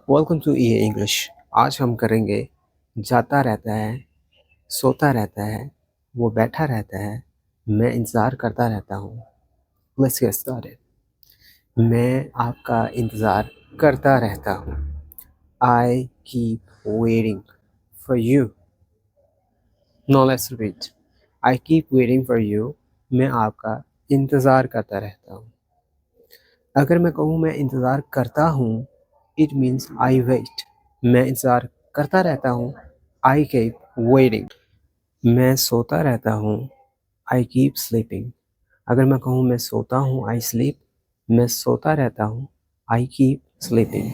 Welcome to EA English. आज हम करेंगे जाता रहता है, सोता रहता है, वो बैठा रहता है, मैं इंतज़ार करता रहता हूँ। Let's get started. मैं आपका इंतज़ार करता रहता हूँ। I keep waiting for you. No let's repeat. I keep waiting for you. मैं आपका इंतज़ार करता रहता हूँ। अगर मैं कहूँ मैं इंतज़ार करता हूँ, इट मीन्स आई वेट। मैं इंतज़ार करता रहता हूँ, आई कीप वेटिंग। मैं सोता रहता हूँ, आई कीप स्लीपिंग। अगर मैं कहूँ मैं सोता हूँ, आई स्लीप। मैं सोता रहता हूँ, आई कीप स्लीपिंग।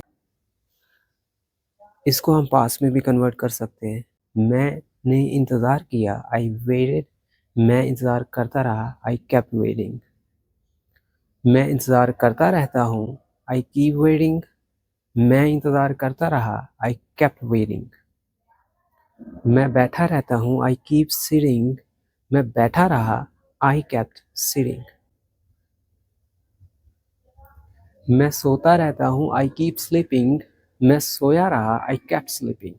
इसको हम पास्ट में भी कन्वर्ट कर सकते हैं। मैंने इंतज़ार किया, आई वेटेड। मैं इंतज़ार करता रहा, आई केप्ट वेटिंग। मैं इंतज़ार करता रहता हूँ, आई कीप वेटिंग। मैं इंतज़ार करता रहा, आई केप्ट वेटिंग। मैं बैठा रहता हूँ, आई कीप सिटिंग। मैं बैठा रहा, आई केप्ट सिटिंग। मैं सोता रहता हूँ, आई कीप स्लीपिंग। मैं सोया रहा, आई केप्ट स्लीपिंग।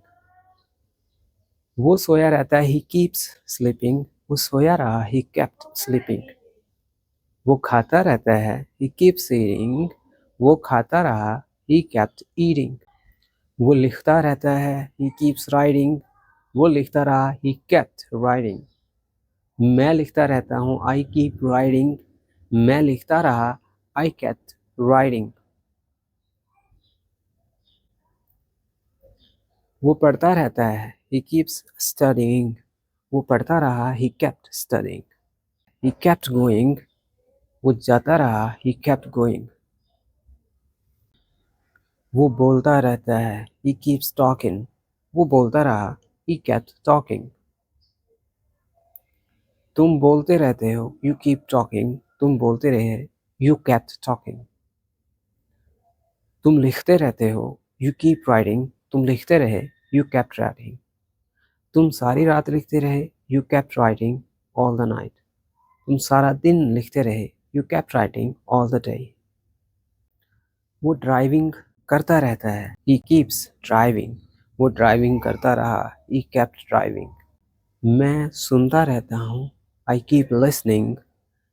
वो सोया रहता है, ही कीप्स स्लीपिंग। वो सोया रहा, ही केप्ट स्लीपिंग। वो खाता रहता है, ही कीप्स ईटिंग। वो खाता रहा, ही केप्ट ईटिंग। वो लिखता रहता है, ही कीप्स राइटिंग। वो लिखता रहा, ही केप्ट राइटिंग। मैं लिखता रहता हूँ, आई कीप राइटिंग। मैं लिखता रहा, आई केप्ट राइटिंग। वो पढ़ता रहता है, ही कीप्स स्टडीइंग। वो पढ़ता रहा, he kept studying. He kept going. वो जाता रहा, ही केप्ट गोइंग। वो बोलता रहता है, ही कीप्स टॉकिंग। वो बोलता रहा, ही केप्ट टॉकिंग। तुम बोलते रहते हो, यू कीप टॉकिंग। तुम बोलते रहे, यू केप्ट टॉकिंग। तुम लिखते रहते हो, यू कीप राइटिंग। तुम लिखते रहे, यू केप्ट राइटिंग। तुम सारी रात लिखते रहे, you kept writing all the night. तुम सारा दिन लिखते रहे, you kept writing all the day. वो ड्राइविंग करता रहता है, ही कीप्स ड्राइविंग। वो ड्राइविंग करता रहा, ही केप्ट ड्राइविंग। मैं सुनता रहता हूँ, आई कीप लिसनिंग।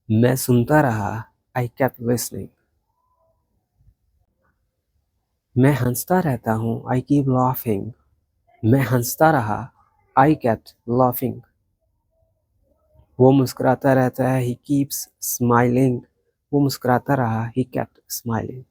मैं सुनता रहा, आई केप्ट लिसनिंग। मैं हंसता रहता हूँ, आई कीप लाफिंग। मैं हंसता रहा, आई केप्ट लाफिंग। वो मुस्कुराता रहता है, ही कीप्स स्माइलिंग। वो मुस्कुराता रहा, ही केप्ट स्माइलिंग।